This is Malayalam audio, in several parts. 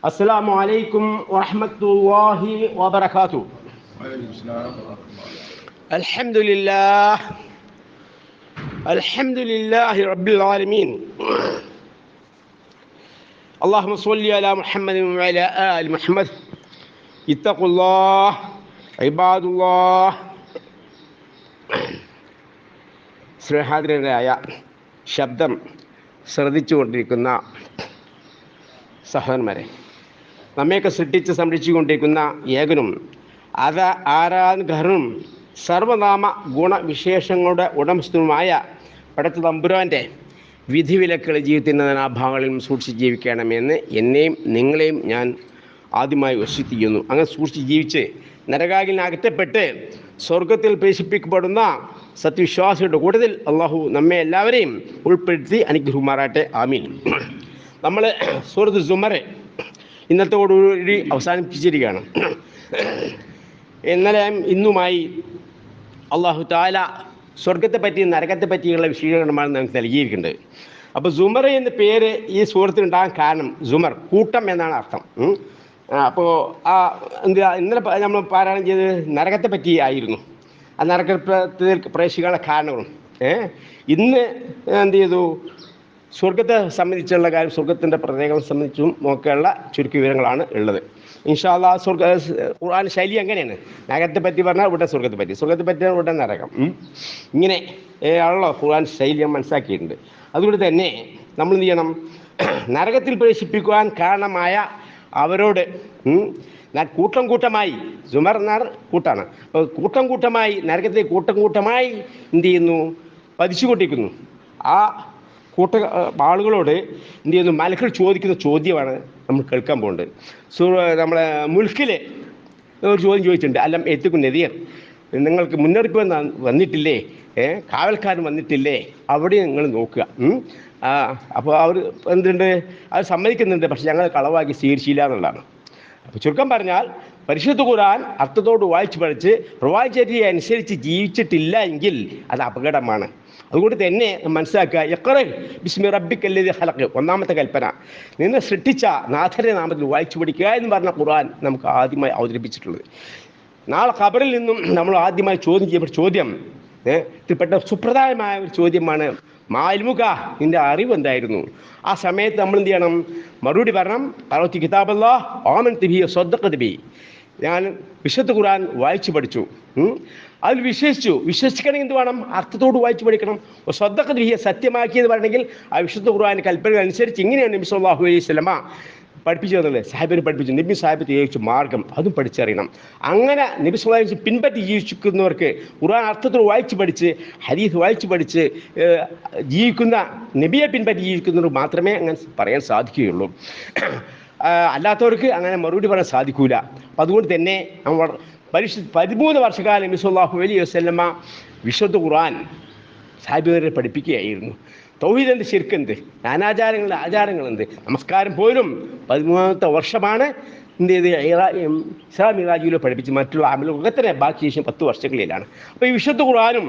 السلام عليكم ورحمة الله وبركاته. الحمد لله الحمد لله رب العالمين. اللهم صل على محمد وعلى آل محمد. اتقوا الله عباد الله. സ്നേഹാദരനായ ശബ്ദം ശ്രദ്ധിച്ചുകൊണ്ടിരിക്കുന്ന സഹോദരന്മാരെ, നമ്മയൊക്കെ സൃഷ്ടിച്ച് സംരക്ഷിച്ചുകൊണ്ടിരിക്കുന്ന ഏകനും ആരാധകനും സർവനാമ ഗുണവിശേഷങ്ങളുടെ ഉടമസ്ഥനുമായ പടച്ച തമ്പുരാൻ്റെ വിധിവിലക്കുകൾ ജീവിതത്തിൻ്റെ നാനാഭാഗങ്ങളിലും സൂക്ഷിച്ച് ജീവിക്കണമെന്ന് എന്നെയും നിങ്ങളെയും ഞാൻ ആദ്യമായി വസിക്കുന്നു. അങ്ങനെ സൂക്ഷിച്ച് ജീവിച്ച് നരകാഗ്നിയിൽ അകറ്റപ്പെട്ട് സ്വർഗത്തിൽ പ്രവേശിപ്പിക്കപ്പെടുന്ന സത്യവിശ്വാസികളുടെ കൂട്ടത്തിൽ അള്ളാഹു നമ്മെ എല്ലാവരെയും ഉൾപ്പെടുത്തി അനുഗ്രഹിക്കുമാറാട്ടെ. ആമീൻ. നമ്മൾ സൂറത്ത് സുമർ ഇന്നത്തോടുകൂടി അവസാനിപ്പിച്ചിരിക്കുകയാണ്. ഇന്നലെയും ഇന്നുമായി അള്ളാഹു തആല സ്വർഗത്തെ പറ്റി നരകത്തെ പറ്റിയുള്ള വിശദീകരണമാണ് നമുക്ക് നൽകിയിരിക്കുന്നത്. അപ്പോൾ സുമർ എന്ന പേര് ഈ സൂറത്തിനുണ്ടാകാൻ കാരണം സുമർ കൂട്ടം എന്നാണ് അർത്ഥം. അപ്പോൾ ഇന്നലെ നമ്മൾ പാരായണം ചെയ്ത് നരകത്തെ പറ്റി ആയിരുന്നു. ആ നരകത്തിൽ പ്രവേശിക്കാനുള്ള കാരണങ്ങളും ഇന്ന് എന്ത് ചെയ്തു, സ്വർഗത്തെ സംബന്ധിച്ചുള്ള കാര്യം, സ്വർഗത്തിൻ്റെ പ്രത്യേകത സംബന്ധിച്ചും ഒക്കെയുള്ള ചുരുക്ക വിവരങ്ങളാണ് ഉള്ളത്. ഇൻഷാ അല്ലാഹ് ഖുർആൻ ശൈലി അങ്ങനെയാണ്. നരകത്തെ പറ്റി പറഞ്ഞാൽ ഇവിടെ സ്വർഗത്തെ പറ്റി ഇവിടെ നരകം. ഇങ്ങനെ ആണല്ലോ ഖുർആൻ ശൈലി മനസ്സിലാക്കിയിട്ടുണ്ട്. അതുകൊണ്ട് തന്നെ നമ്മൾ എന്ത് ചെയ്യണം, നരകത്തിൽ പ്രവേശിപ്പിക്കുവാൻ കാരണമായ അവരോട് കൂട്ടം കൂട്ടമായി, സുമർ എന്നാണ് കൂട്ടാണ്, അപ്പോൾ കൂട്ടം കൂട്ടമായി നരകത്തിൽ കൂട്ടമായി എന്ത് ചെയ്യുന്നു, പതിച്ചുകൊണ്ടിരിക്കുന്നു. ആ ആളുകളോട് എന്ത് ചെയ്യുന്നു, മലക്കുകൾ ചോദിക്കുന്ന ചോദ്യമാണ് നമ്മൾ കേൾക്കാൻ പോകുന്നത്. നമ്മളെ മുൽക്കിൽ ഒരു ചോദ്യം ചോദിച്ചിട്ടുണ്ട്. അല്ലം എത്തിക്കും നദിയർ, നിങ്ങൾക്ക് മുന്നറിയിപ്പ് വന്നിട്ടില്ലേ, കാവൽക്കാരൻ വന്നിട്ടില്ലേ, അവിടെ നിങ്ങൾ നോക്കുക. അപ്പോൾ അവർ എന്തുണ്ട്, അത് സമ്മതിക്കുന്നുണ്ട്, പക്ഷെ ഞങ്ങൾ കളവാക്കി സ്വീകരിച്ചില്ല എന്നുള്ളതാണ്. അപ്പോൾ ചുരുക്കം പറഞ്ഞാൽ പരിശുദ്ധ ഖുർആൻ അർത്ഥത്തോട് വായിച്ച് പഠിച്ച് പ്രവാചകരെ അനുസരിച്ച് ജീവിച്ചിട്ടില്ല എങ്കിൽ അത് അപകടമാണ്. അതുകൊണ്ട് തന്നെ മനസ്സിലാക്കുക, ഇഖ്റ ബിസ്മി റബ്ബിക്കല്ലദീ ഖലഖ്, ഒന്നാമത്തെ കൽപ്പന, നിന്നെ സൃഷ്ടിച്ച നാഥന്റെ നാമത്തിൽ വായിച്ചു പഠിക്കുക എന്ന് പറഞ്ഞ ഖുർആൻ നമുക്ക് ആദ്യമായി അവതരിപ്പിച്ചിട്ടുള്ളത്. നാളെ ഖബറിൽ നിന്നും നമ്മൾ ആദ്യമായി ചോദ്യം ചെയ്യപ്പെട്ട ചോദ്യം ഇതിൽപ്പെട്ട സുപ്രധാനമായ ഒരു ചോദ്യമാണ്, മാൽമുക, നിന്റെ അറിവ് എന്തായിരുന്നു? ആ സമയത്ത് നമ്മൾ എന്ത് ചെയ്യണം, മറുപടി പറയണം, ഖറഅതു കിതാബല്ലാഹ് ആമൻതു ബിഹി വസദ്ദഖ്തു ബിഹി, ഞാൻ വിശുദ്ധ ഖുർആൻ വായിച്ചു പഠിച്ചു. അതിൽ വിശ്വസിക്കണമെങ്കിൽ എന്ത് വേണം, അർത്ഥത്തോട് വായിച്ചു പഠിക്കണം. വസദ്ദഖ്തു ബിഹി, സത്യമാക്കിയെന്ന് പറയണമെങ്കിൽ ആ വിശുദ്ധ ഖുർആൻ കൽപ്പനകൾ അനുസരിച്ച് ഇങ്ങനെയാണ് നബി സല്ലല്ലാഹു അലൈഹി വസല്ലമ പഠിപ്പിച്ചു തന്നത്. സാഹിബിനെ പഠിപ്പിച്ചു, നബി സാഹിബ് ഉപയോഗിച്ച മാർഗം അതും പഠിച്ചറിയണം. അങ്ങനെ നബി സല്ലല്ലാഹു അലൈഹി വസല്ലം പിൻപറ്റി ജീവിക്കുന്നവർക്ക് ഖുർആൻ അർത്ഥത്തോട് വായിച്ചു പഠിച്ച് ഹദീസ് വായിച്ചു പഠിച്ച് ജീവിക്കുന്ന, നബിയെ പിൻപറ്റി ജീവിക്കുന്നവർക്ക് മാത്രമേ അങ്ങനെ പറയാൻ സാധിക്കുകയുള്ളൂ. അല്ലാത്തവർക്ക് അങ്ങനെ മറുപടി പറയാൻ സാധിക്കൂല. അപ്പം അതുകൊണ്ട് തന്നെ നമ്മൾ 13 വർഷക്കാലം നബി സല്ലല്ലാഹു അലൈഹി വസല്ലമ വിശുദ്ധ ഖുർആൻ സാഹിബിനെ പഠിപ്പിക്കുകയായിരുന്നു. തൗഹീദ് എന്ത്, ശിർക്ക് എന്ത്, നാനാചാരങ്ങളുടെ ആചാരങ്ങളുണ്ട്, നമസ്കാരം പോലും 13ാമത്തെ വർഷമാണ് എന്ത് ചെയ്ത് ഇസ്രാ മിഅ്റാജിലൂടെ പഠിപ്പിച്ച്. മറ്റുള്ള അമലുകളൊക്കെ തന്നെ ബാക്കി ശേഷം 10 വർഷങ്ങളിലാണ്. അപ്പോൾ ഈ വിശുദ്ധ ഖുർആനും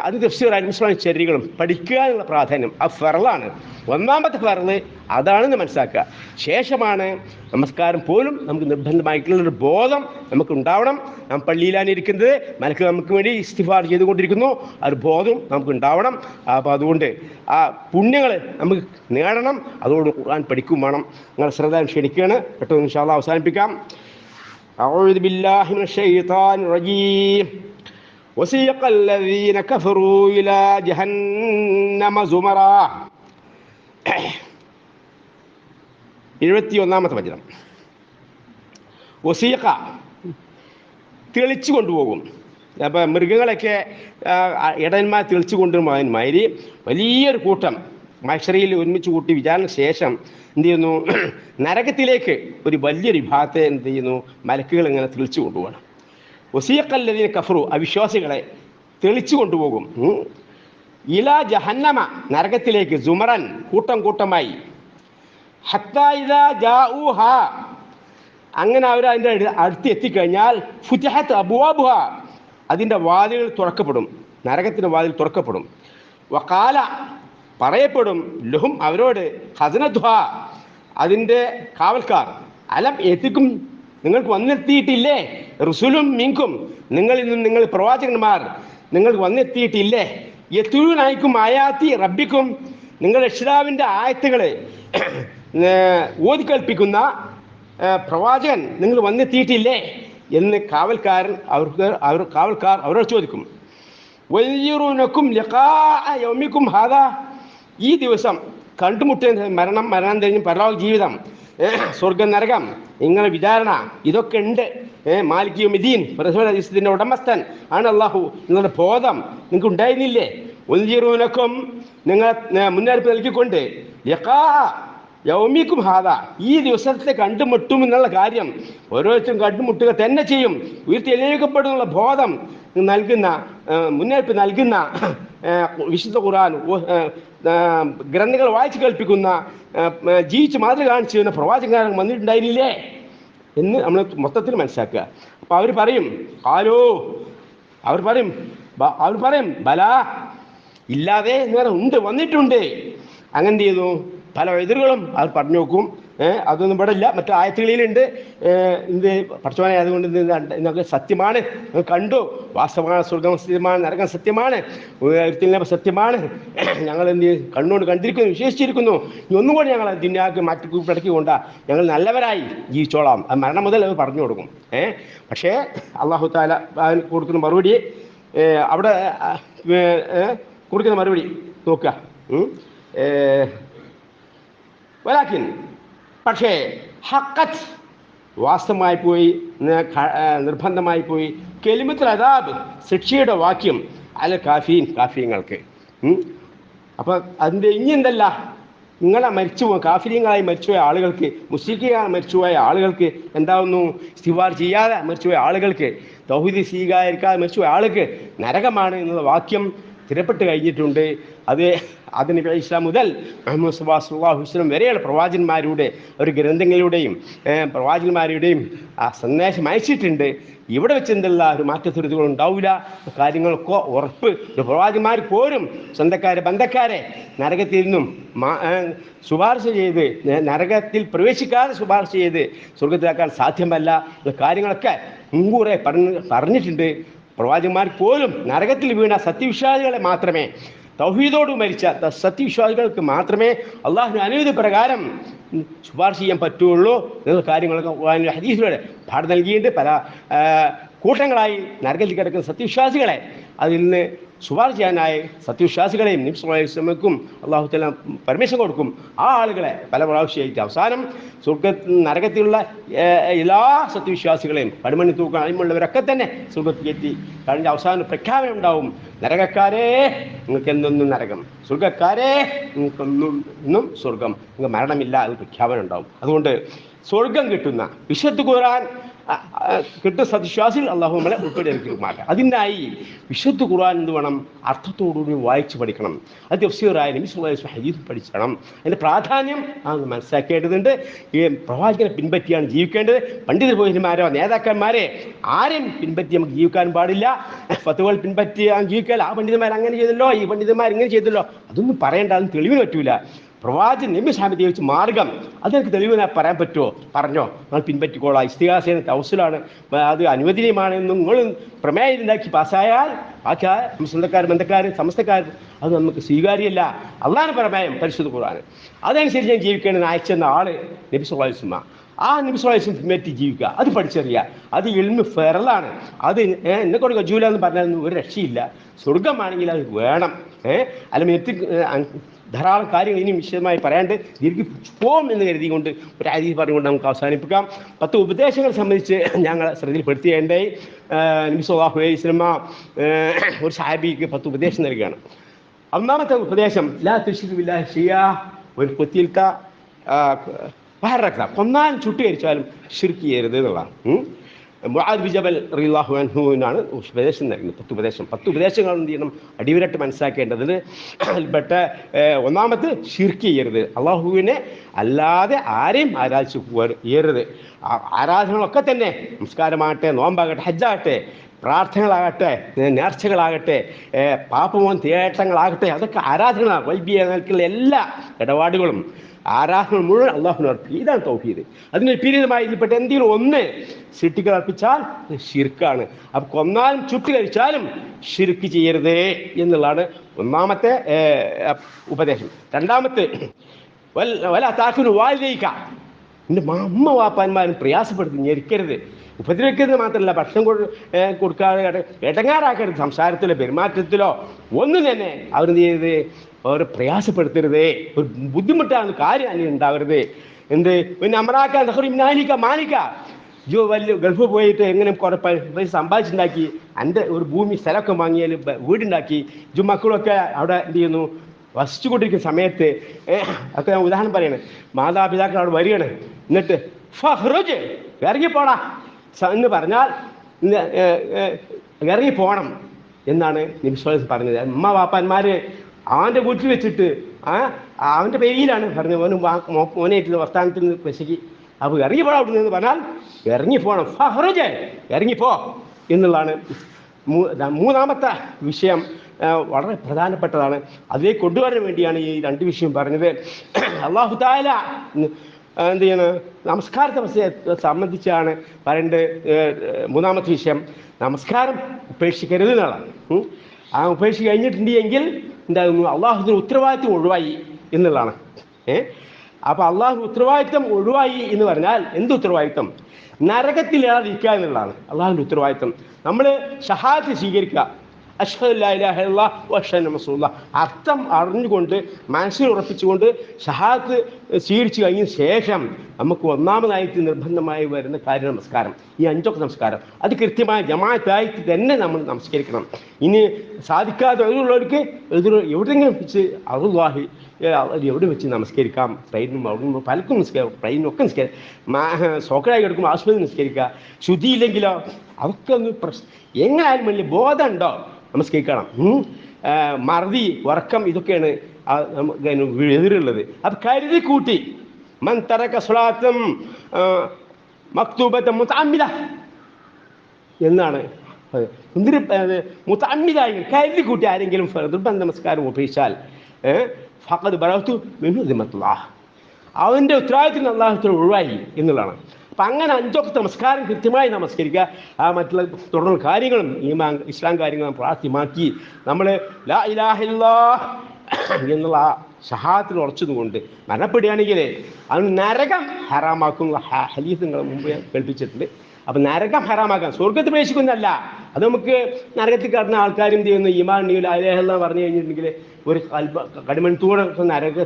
അത് തഫ്സീർ ഇസ്ലാമിക് ചര്യകളും പഠിക്കാനുള്ള പ്രാധാന്യം ആ ഫർളാണ്. ഒന്നാമത്തെ ഫർള് അതാണെന്ന് മനസ്സിലാക്കുക. ശേഷമാണ് നമസ്കാരം പോലും നമുക്ക് നിർബന്ധമായിട്ടുള്ളൊരു ബോധം നമുക്ക് ഉണ്ടാവണം. നാം പള്ളിയിലാണ് ഇരിക്കുന്നത്, മലക്ക് നമുക്ക് വേണ്ടി ഇസ്തിഗ്ഫാർ ചെയ്തുകൊണ്ടിരിക്കുന്നു, ആ ഒരു ബോധം നമുക്ക് ഉണ്ടാവണം. അപ്പോൾ അതുകൊണ്ട് ആ പുണ്യങ്ങൾ നമുക്ക് നേടണം. അതുകൊണ്ട് ഖുർആൻ പഠിക്കും വേണം. നിങ്ങൾ ശ്രദ്ധ ക്ഷണിക്കുകയാണ്. പെട്ടെന്ന് ഇൻഷാ അല്ലാഹ് അവസാനിപ്പിക്കാം. അഊദു ബില്ലാഹി മിനശ് ശൈത്വാനിർ റജീം. وسيق الذين كفروا إلى جهنم زمرا. 71ാമത്തെ വചനം. വസീഖ, തെളിച്ചു കൊണ്ടുപോകും. അപ്പോൾ മൃഗങ്ങളൊക്കെ ഇടയന്മാർ തെളിച്ചു കൊണ്ടുമാതിരി വലിയൊരു കൂട്ടം മഹ്ശറിൽ ഒരുമിച്ച് കൂട്ടി വിചാരണ ശേഷം എന്ത് ചെയ്യുന്നു, നരകത്തിലേക്ക് ഒരു വലിയൊരു വിഭാഗത്തെ എന്ത് ചെയ്യുന്നു, മലക്കുകൾ ഇങ്ങനെ തെളിച്ചു കൊണ്ടുപോകണം. വസീഖല്ലദീന കഫറു, അവിശ്വാസികളെ തെളിച്ചു കൊണ്ടുപോകും. ഇലാ ജഹന്നമ, നരകത്തിലേക്ക്, സുമറൻ, കൂട്ടം കൂട്ടമായി. ഹത്താ ഇദാ ജാഊഹ, അങ്ങനെ അവർ അതിൻ്റെ അടുത്ത് എത്തിക്കഴിഞ്ഞാൽ ഫുതിഹത്ത് അബ്വാബുഹ, അതിൻ്റെ വാതിലുകൾ തുറക്കപ്പെടും, നരകത്തിൻ്റെ വാതിൽ തുറക്കപ്പെടും. വഖാല, പറയപ്പെടും, ലഹും, അവരോട്, ഖസനതുഹ, അതിൻ്റെ കാവൽക്കാർ, അലം എത്തിക്കും, നിങ്ങൾക്ക് വന്നെത്തിയിട്ടില്ലേ? റുസുലും മിങ്കും, നിങ്ങളിൽ നിന്നും നിങ്ങൾ പ്രവാചകന്മാർ നിങ്ങൾക്ക് വന്നെത്തിയിട്ടില്ലേ? യത്തൂനായിക്കും ആയാത്തി റബ്ബിക്കും, നിങ്ങളുടെ രക്ഷിതാവിൻ്റെ ആയത്തുകളെ ഓതിക്കൽപ്പിക്കുന്ന പ്രവാചകൻ നിങ്ങൾ വന്നെത്തിയിട്ടില്ലേ എന്ന് കാവൽക്കാരൻ കാവൽക്കാർ അവരോട് ചോദിക്കും. വൽയുറൂനക്കും ലിഖാഅ യൗമിക്കും ഹാദാ, ഈ ദിവസം കണ്ടുമുട്ടുന്ന മരണം കഴിഞ്ഞ് പരലോക ജീവിതം, സ്വർഗം നരകം, നിങ്ങളുടെ വിചാരണ, ഇതൊക്കെ ഉണ്ട്. മാലിക് യൗമിദ്ദീൻ, പ്രതിഫലത്തിന്റെ ഉടമസ്ഥൻ ആണ് അള്ളാഹു, നിങ്ങളുടെ ബോധം നിങ്ങൾക്ക് ഉണ്ടായിരുന്നില്ലേ? വൽയുറൂനക്കും, നിങ്ങളെ മുന്നറിയിപ്പ് നൽകിക്കൊണ്ട് ലിഖാഅ യൗമിക്കും ഹാദ, ഈ ദിവസത്തെ കണ്ടുമുട്ടും എന്നുള്ള കാര്യം ഓരോരുത്തരും കണ്ടുമുട്ടുക തന്നെ ചെയ്യും. ഉയർത്തെഴുന്നേൽക്കപ്പെടുന്നുള്ള ബോധം നൽകുന്ന, മുന്നറിയിപ്പ് നൽകുന്ന വിശുദ്ധ ഖുർആൻ ഗ്രന്ഥങ്ങൾ വായിച്ചു കേൾപ്പിക്കുന്ന, ജീവിച്ച് മാതൃക കാണിച്ചു ചെയ്യുന്ന പ്രവാചകൻ വന്നിട്ടുണ്ടായിരുന്നില്ലേ എന്ന് നമ്മൾ മൊത്തത്തിൽ മനസ്സിലാക്കുക. അപ്പം അവർ പറയും അവർ പറയും ബലാ, ഇല്ലാതെ എന്ന് ഉണ്ട്, വന്നിട്ടുണ്ട്. അങ്ങനെ എന്ത് ചെയ്യുന്നു? പല എതിരുകളും അത് പറഞ്ഞു നോക്കും. അതൊന്നും ഇവിടെ ഇല്ല, മറ്റു ആയത്തുകളിലുണ്ട്. ഇത് പഠിച്ചവനെ, അതുകൊണ്ട് ഇതൊക്കെ സത്യമാണ്, കണ്ടു, വാസ്തവമാണ്, സ്വർഗം സത്യമാണ്, നരകം സത്യമാണ്, സത്യമാണ്, ഞങ്ങൾ എന്ത് കണ്ണുകൊണ്ട് കണ്ടിരിക്കുന്നു, വിശ്വസിച്ചിരിക്കുന്നു. ഇനി ഒന്നും കൂടി ഞങ്ങൾ ദുനിയാക്ക് മാറ്റി പിടക്കിക്കൊണ്ടാ ഞങ്ങൾ നല്ലവരായി ജീവിച്ചോളാം. അത് മരണം മുതൽ അത് പറഞ്ഞു കൊടുക്കും. പക്ഷേ അള്ളാഹു താല കൊടുക്കുന്ന മറുപടി, അവിടെ കൊടുക്കുന്ന മറുപടി നോക്കുക. വലാക്കിൻ, പക്ഷേ ഹഖത്ത്, വാസ്തവമായി പോയി, നിർബന്ധമായി പോയി, കെലിമത്തുൽ അദാബ്, ശിക്ഷയുടെ വാക്യം, അല്ല കാഫീങ്ങൾക്ക്. അപ്പോൾ അതിൻ്റെ ഇനി എന്തല്ല, നിങ്ങളെ കാഫിര്യങ്ങളായി മരിച്ചുപോയ ആളുകൾക്ക്, മുസ്ലിങ്ങളായി മരിച്ചുപോയ ആളുകൾക്ക് എന്താവുന്നു? ഇസ്തിഗ്ഫാർ ചെയ്യാതെ മരിച്ചുപോയ ആളുകൾക്ക്, തൗഹീദ് സ്വീകരിക്കാതെ മരിച്ചുപോയ ആൾക്ക് നരകമാണ് എന്നുള്ള വാക്യം സ്ഥിരപ്പെട്ട് കഴിഞ്ഞിട്ടുണ്ട്. അത് നബി ഇസ്ലാം മുതൽ മുഹമ്മദ് സല്ലല്ലാഹു അലൈഹി വസല്ലം വരെയുള്ള പ്രവാചകന്മാരുടെ ഒരു ഗ്രന്ഥങ്ങളുടെയും പ്രവാചകന്മാരുടെയും ആ സന്ദേശം അയച്ചിട്ടുണ്ട്. ഇവിടെ വെച്ച് എന്തുള്ള ഒരു മാറ്റത്തിരുത്തുകൾ ഉണ്ടാവില്ല, കാര്യങ്ങളൊക്കെ ഉറപ്പ്. പ്രവാചകന്മാർ പോലും സ്വന്തക്കാരെ ബന്ധക്കാരെ നരകത്തിൽ നിന്നും ശുപാർശ ചെയ്ത്, നരകത്തിൽ പ്രവേശിക്കാതെ ശുപാർശ ചെയ്ത് സ്വർഗത്തിലാക്കാൻ സാധ്യമല്ല. കാര്യങ്ങളൊക്കെ മുൻകൂറെ പറഞ്ഞിട്ടുണ്ട്. പ്രവാചകന്മാർ പോലും നരകത്തിൽ വീണ സത്യവിശ്വാസികളെ മാത്രമേ, തൗഹീദോട് മരിച്ച സത്യവിശ്വാസികൾക്ക് മാത്രമേ അള്ളാഹുവിൻ്റെ അനുമതി പ്രകാരം ശുപാർശ ചെയ്യാൻ പറ്റുള്ളൂ എന്നുള്ള കാര്യങ്ങളൊക്കെ ഹദീസിലൂടെ പാഠം നൽകിയിട്ട് പല കൂട്ടങ്ങളായി നരകത്തിൽ കിടക്കുന്ന സത്യവിശ്വാസികളെ അതിൽ നിന്ന് ശുപാർശ ചെയ്യാനായി സത്യവിശ്വാസികളെയും നബി സല്ലല്ലാഹു അലൈഹി വസല്ലമക്കും അല്ലാഹു തആല പെർമിഷൻ കൊടുക്കും. ആ ആളുകളെ പല പ്രാവശ്യമായിട്ട് അവസാനം നരകത്തിലുള്ള എല്ലാ സത്യവിശ്വാസികളെയും കടുമണി തൂക്കാൻ അഴിമുള്ളവരൊക്കെ തന്നെ സ്വർഗത്തിലെത്തി കഴിഞ്ഞ അവസാനം പ്രഖ്യാപനം ഉണ്ടാവും: നരകക്കാരേ, നിങ്ങൾക്ക് എന്തൊന്നും നരകം, സ്വർഗക്കാരേ, നിങ്ങൾക്കൊന്നും സ്വർഗം, നിങ്ങൾക്ക് മരണമില്ല, അത് പ്രഖ്യാപനം ഉണ്ടാവും. അതുകൊണ്ട് സ്വർഗം കിട്ടുന്ന വിശുദ്ധ ഖുർആൻ കിട്ടുന്ന സത്യവിശ്വാസികൾ അള്ളാഹു നമ്മളെ ഉൾപ്പെടുത്തിയിരിക്കുമാട്ടെ. അതിനായി വിശുദ്ധ ഖുർആൻ എന്ത് വേണം? അർത്ഥത്തോടുകൂടി വായിച്ച് പഠിക്കണം. അത് തഫ്സീറായ നബി സല്ലല്ലാഹു അലൈഹി വസല്ലം ഹദീസ് പഠിക്കണം. അതിൻ്റെ പ്രാധാന്യം മനസ്സിലാക്കേണ്ടതുണ്ട്. ഈ പ്രവാചകനെ പിൻപറ്റിയാണ് ജീവിക്കേണ്ടത്. പണ്ഡിത പുരോഹിതന്മാരോ നേതാക്കന്മാരെ ആരെയും പിൻപറ്റി നമുക്ക് ജീവിക്കാൻ പാടില്ല. ഫത്വകൾ പിൻപറ്റിയാണ് ജീവിക്കാൻ. ആ പണ്ഡിതന്മാർ അങ്ങനെ ചെയ്തല്ലോ, ഈ പണ്ഡിതന്മാർ ഇങ്ങനെ ചെയ്തല്ലോ, അതൊന്നും പറയേണ്ട, അതൊന്നും തെളിവിന് പറ്റൂല. പ്രവാചകൻ നബി സാഹിബ് ജീവിച്ച് മാർഗം, അതെനിക്ക് തെളിവിനെ പറയാൻ പറ്റുമോ? പറഞ്ഞോ, നിങ്ങൾ പിൻപറ്റിക്കോളാം. ഇസ്തിഹാസ തൗസുലാണ്, അത് അനുവദനീയമാണെന്നും നിങ്ങൾ പ്രമേയം ഉണ്ടാക്കി പാസ്സായാൽ ബാക്കി സ്വന്തക്കാർ ബന്ധക്കാർ സമസ്തക്കാർ അത് നമുക്ക് സ്വീകാര്യമല്ല. അള്ളാഹുവിന്റെ പ്രമേയം പരിശുദ്ധ ഖുർആൻ, അതനുസരിച്ച് ഞാൻ ജീവിക്കേണ്ടത് അയച്ചെന്ന ആള് നബി സല്ലല്ലാഹു അലൈഹി വസല്ലം. ആ നബി സല്ലല്ലാഹു അലൈഹി വസല്ലം പിൻപറ്റി ജീവിക്കുക, അത് പഠിച്ചറിയുക. അത് ഇൽമു ഫറലാണ്. അത് എന്നെ കൊണ്ട് ഗജൂല എന്ന് പറഞ്ഞാൽ ഒരു രക്ഷയില്ല. സ്വർഗമാണെങ്കിൽ അത് വേണം. അല്ലെങ്കിൽ ധാരാളം കാര്യങ്ങൾ ഇനിയും വിശദമായി പറയാണ്ട് ദീർഘിപ്പിച്ചു പോകും എന്ന് കരുതിക്കൊണ്ട് ഒരു ഹദീസ് പറഞ്ഞുകൊണ്ട് നമുക്ക് അവസാനിപ്പിക്കാം. 10 ഉപദേശങ്ങളെ സംബന്ധിച്ച് ഞങ്ങൾ ശ്രദ്ധയിൽപ്പെടുത്തിയേണ്ടായി. നബി സല്ലല്ലാഹു അലൈഹി വസല്ലം ഒരു സഹാബിക്ക് 10 ഉപദേശം നൽകുകയാണ്. ഒന്നാമത്തെ ഉപദേശം, ലാ തുശ്രികു ബില്ലാഹി ഷൈഅ വ ഖുതിൽക കൊന്നാലും ചുട്ടുകരിച്ചാലും ശിർക്ക് ചെയ്യരുത് എന്നുള്ളതാണ്. മുആദ് ബിൻ ജബൽ റളിയല്ലാഹു അൻഹുവിനാണ് ഉപദേശം നൽകുന്നത്. 10 ഉപദേശം. 10 ഉപദേശങ്ങൾ എന്ത് ചെയ്യണം? അടിവരട്ട് മനസ്സിലാക്കേണ്ടത്. അതിൽപ്പെട്ട ഒന്നാമത് ശിർക്ക് ചെയ്യരുത്. അള്ളാഹുവിനെ അല്ലാതെ ആരെയും ആരാധിച്ചു ചെയ്യരുത്. ആരാധനകളൊക്കെ തന്നെ നമസ്കാരമാകട്ടെ, നോമ്പാകട്ടെ, ഹജ്ജാകട്ടെ, പ്രാർത്ഥനകളാകട്ടെ, നേർച്ചകളാകട്ടെ, പാപമോൻ തേട്ടങ്ങളാകട്ടെ, അതൊക്കെ ആരാധനകളാണ്. വൈബിയ നിലക്കുള്ള എല്ലാ ഇടപാടുകളും ആരാധന മുഴുവൻ അള്ളാഹുവിന് അർപ്പിക്കുക. ഇതാണ് തൗഹീദ്. അതിന് വിപരീതമായി ഇതിൽപ്പെട്ട എന്തെങ്കിലും ഒന്ന് ശിർക്കുകൾ അർപ്പിച്ചാൽ ഷിർക്കാണ്. അപ്പം കൊന്നാലും ചുട്ട് കഴിച്ചാലും ഷിർക്ക് ചെയ്യരുതേ എന്നുള്ളതാണ് ഒന്നാമത്തെ ഉപദേശം. രണ്ടാമത്തെ വല താക്കുന് വാലിദൈക, എൻ്റെ അമ്മ വാപ്പാന്മാരും പ്രയാസപ്പെടുത്തി ഞെരിക്കരുത്, ഉപദ്രവിക്കരുത് മാത്രമല്ല ഭക്ഷണം കൊടുക്കാതെ ഇടങ്ങാറാക്കരുത്. സംസാരത്തിലോ പെരുമാറ്റത്തിലോ ഒന്നും തന്നെ അവരെന്ത് ചെയ്യരുത്, അവർ പ്രയാസപ്പെടുത്തരുത്. ഒരു ബുദ്ധിമുട്ടാണ് കാര്യം അല്ലെങ്കിൽ ഉണ്ടാവരുത്. എന്ത് പിന്നെ അമറാക്ക നഹറിനാനിക്ക മാനിക്ക, ജോ വലിയ ഗൾഫ് പോയിട്ട് എങ്ങനെ കുറേ പൈസ സമ്പാദിച്ചുണ്ടാക്കി എൻ്റെ ഒരു ഭൂമി സ്ഥലമൊക്കെ വാങ്ങിയാൽ വീടുണ്ടാക്കി ജോ മക്കളൊക്കെ അവിടെ എന്ത് ചെയ്യുന്നു വസിച്ചുകൊണ്ടിരിക്കുന്ന സമയത്ത് ഒക്കെ ഞാൻ ഉദാഹരണം പറയണേ, മാതാപിതാക്കൾ അവിടെ വരികയാണ്, എന്നിട്ട് ഫഹ്റുജ് ഇറങ്ങിപ്പോടാ എന്ന് പറഞ്ഞാൽ ഇറങ്ങിപ്പോണം എന്നാണ് നബി സ്വല്ലല്ലാഹു അലൈഹി വസല്ലം പറഞ്ഞത്. അമ്മ വാപ്പാന്മാർ അവൻ്റെ വീട്ടിൽ വെച്ചിട്ട് അവൻ്റെ പേരിലാണ് പറഞ്ഞത്, മോനായിട്ടുള്ള വർത്താനത്തിൽ നിന്ന് പ്രശിക്ക്, അപ്പോൾ ഇറങ്ങിപ്പോടാ അവിടെ നിന്ന് പറഞ്ഞാൽ ഇറങ്ങിപ്പോണം, ഫഹ്റുജ് ഇറങ്ങിപ്പോ എന്നുള്ളതാണ്. മൂന്നാമത്തെ വിഷയം വളരെ പ്രധാനപ്പെട്ടതാണ്. അതിലേക്ക് കൊണ്ടുവരാൻ വേണ്ടിയാണ് ഈ രണ്ട് വിഷയം പറഞ്ഞത്. അല്ലാഹു തആല എന്ത് ചെയ്യണം, നമസ്കാരത്തെ സംബന്ധിച്ചാണ് പറയേണ്ടത്. മൂന്നാമത്തെ വിഷയം നമസ്കാരം ഉപേക്ഷിക്കരുത് എന്നുള്ളതാണ്. ആ ഉപേക്ഷിച്ച് കഴിഞ്ഞിട്ടുണ്ടെങ്കിൽ എന്താകുന്നു, അള്ളാഹുവിന് ഉത്തരവാദിത്വം ഒഴിവായി എന്നുള്ളതാണ്. അപ്പോൾ അള്ളാഹു ഉത്തരവാദിത്വം ഒഴിവായി എന്ന് പറഞ്ഞാൽ എന്ത് ഉത്തരവാദിത്വം? നരകത്തിലേറാതിരിക്കുക എന്നുള്ളതാണ് അള്ളാഹുവിൻ്റെ ഉത്തരവാദിത്വം. നമ്മൾ ഷഹാദത്ത് സ്വീകരിക്കുക, അഷ്ഹദു അല്ലാ ഇലാഹ ഇല്ലല്ലാഹ് വഅഷ്ഹദു അന്ന റസൂലുള്ളാഹ്, അർത്ഥം അറിഞ്ഞുകൊണ്ട് മനസ്സിൽ ഉറപ്പിച്ചുകൊണ്ട് ഷഹാദത്ത് സ്വീകരിച്ചു കഴിഞ്ഞ ശേഷം നമുക്ക് ഒന്നാമതായിട്ട് നിർബന്ധമായി വരുന്ന കാര്യം നമസ്കാരം. ഈ 5 നമസ്കാരം അത് കൃത്യമായ ജമാഅത്തായിട്ട് തന്നെ നമ്മൾ നമസ്കരിക്കണം. ഇനി സാധിക്കാതെ ഉള്ളവർക്ക് എവിടെയെങ്കിലും വെച്ച് അല്ലാഹി എവിടെ വെച്ച് നമസ്കരിക്കാം, ട്രെയിനും അവിടെ പലർക്കും നിസ്കരിക്കാം, ട്രെയിനൊക്കെ നിസ്കരിക്കാം, സോക്കറായി കിടക്കുമ്പോൾ ആശുപത്രി നിസ്കരിക്കുക. ശുദ്ധിയില്ലെങ്കിലോ അതൊക്കെ ഒന്ന് എങ്ങനെയായാലും വലിയ ബോധമുണ്ടോ നമസ്കരിക്കണം. മറതി ഉറക്കം ഇതൊക്കെയാണ് എതിരുള്ളത്. അത് കരുതി കൂട്ടി മൻ തറക സ്വലാത്തും മക്തൂബത്തും മുതഅമ്മിദ എന്നാണ്. മുതഅമ്മിദായി കരുതി കൂട്ടി ആരെങ്കിലും നിർബന്ധ നമസ്കാരം ഉപേക്ഷിച്ചാൽ ഫഖദ് ബറഅതു മിൻ ദിമ്മത്തുല്ലാഹ്, അവൻ്റെ ഉത്തരവാദിത്തത്തിൽ അല്ലാഹു ഒഴിവായി എന്നുള്ളതാണ്. അപ്പം അങ്ങനെ 5 നമസ്കാരം കൃത്യമായി നമസ്കരിക്കുക. മറ്റുള്ള തുടർന്ന കാര്യങ്ങളും ഇസ്ലാം കാര്യങ്ങളും പ്രാർത്ഥിമാക്കി നമ്മൾ ലാ ഇലാഹ ഇല്ലല്ലാഹ് എന്നുള്ള ഷഹാദത്തിൽ ഉറച്ചതുകൊണ്ട് മരണപ്പെടുകയാണെങ്കിൽ അവന് നരകം ഹറാമാക്കുന്ന ഹദീസ് നിങ്ങൾ മുമ്പ് കേൾപ്പിച്ചിട്ടുണ്ട്. അപ്പം നരകം ഹറാമാക്കാൻ, സ്വർഗത്തിൽ പ്രവേശിക്കുന്നതല്ല. അത് നമുക്ക് നരകത്തിൽ കടന്ന ആൾക്കാരും ചെയ്യുന്ന ഈമാൻ നീ ലാ ഇലാഹ ഇല്ലല്ലാഹ് പറഞ്ഞു കഴിഞ്ഞിട്ടുണ്ടെങ്കിൽ ഒരു കടുമണിത്തൂടെ നരക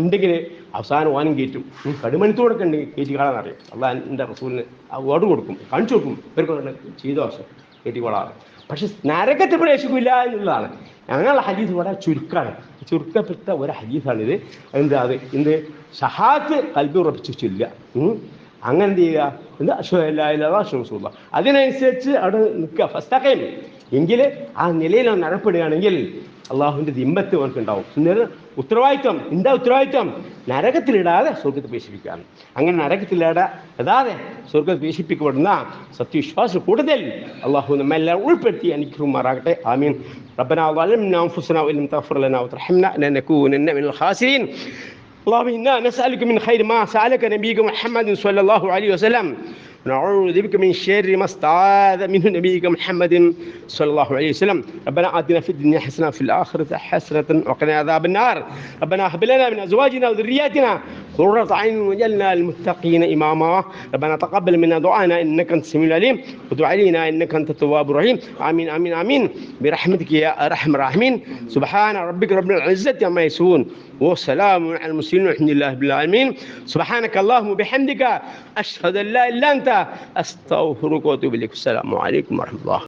ഉണ്ടെങ്കിൽ അവസാനം ഓനും കയറ്റും. കടുമണിത്തൂടൊക്കെ ഉണ്ടെങ്കിൽ കയറ്റിക്കാളാന്ന് അറിയാം. അള്ളാഹിൻ്റെ റസൂലിന് ഓർഡർ കൊടുക്കും, കാണിച്ചു കൊടുക്കും, ഇവർക്ക് ചെയ്ത വർഷം കയറ്റിക്കോളാറ്. പക്ഷെ നരകത്തിൽ പ്രവേശിക്കില്ല എന്നുള്ളതാണ്. അങ്ങനെയുള്ള ഹദീസ് വളരെ ചുരുക്കപ്പെട്ട ഒരു ഹദീസാണിത്. എന്ത് ഷഹാദത്ത് കൽബിൽ ഉറപ്പിച്ചു ചൊല്ലുക. അങ്ങനെ എന്ത് ചെയ്യുക, എന്താ അഷ്ഹദു അല്ലാ ഇലാഹ ഇല്ലല്ലാഹ് വഅഷ്ഹദു റസൂലുള്ളാഹ്, അതിനനുസരിച്ച് അവിടെ നിൽക്കുക. ഫസ്തഖീം എങ്കിൽ ആ നിലയിൽ നടപ്പെടുകയാണെങ്കിൽ അള്ളാഹുവിൻ്റെ ദിമ്മത്ത് നമുക്കുണ്ടാവും. ഉത്തരവാദിത്വം എന്താ ഉത്തരവാദിത്വം? നരകത്തിലിടാതെ സ്വർഗത്തിൽ പ്രവേശിപ്പിക്കുകയാണ്. അങ്ങനെ നരകത്തിലിടാതെ സ്വർഗത്തിൽ പ്രവേശിപ്പിക്കപ്പെടുന്ന സത്യവിശ്വാസം കൂടുതൽ അള്ളാഹു നമ്മെല്ലാം ഉൾപ്പെടുത്തി അനുഗ്രഹിക്കുമാറാകട്ടെ. ആമീൻ. റബ്ബനാ ളലംനാ അൻഫുസനാ വലം തഗ്ഫിർ ലനാ വതർഹംനാ ലനകൂനന്ന മിനൽ ഖാസിരീൻ. اللهم إنا نسألك من خير ما سألك نبيك محمد صلى الله عليه وسلم، ونعوذ بك من شر ما استعاذ منه نبيك محمد صلى الله عليه وسلم. ربنا آتنا في الدنيا حسنة وفي الآخرة حسنة وقنا عذاب النار. ربنا هب لنا من أزواجنا وذرياتنا قرة أعين واجعلنا للمتقين إماما. ربنا تقبل منا دعاءنا إنك أنت السميع العليم وتب علينا إنك أنت التواب الرحيم. آمين آمين آمين برحمتك يا أرحم الراحمين. سبحان ربك رب العزة عما يصفون وسلام على المرسلين والحمد لله رب العالمين. سبحانك اللهم وبحمدك أشهد أن لا إله إلا أنت أستغفرك وأتوب إليك. السلام عليكم ورحمة الله.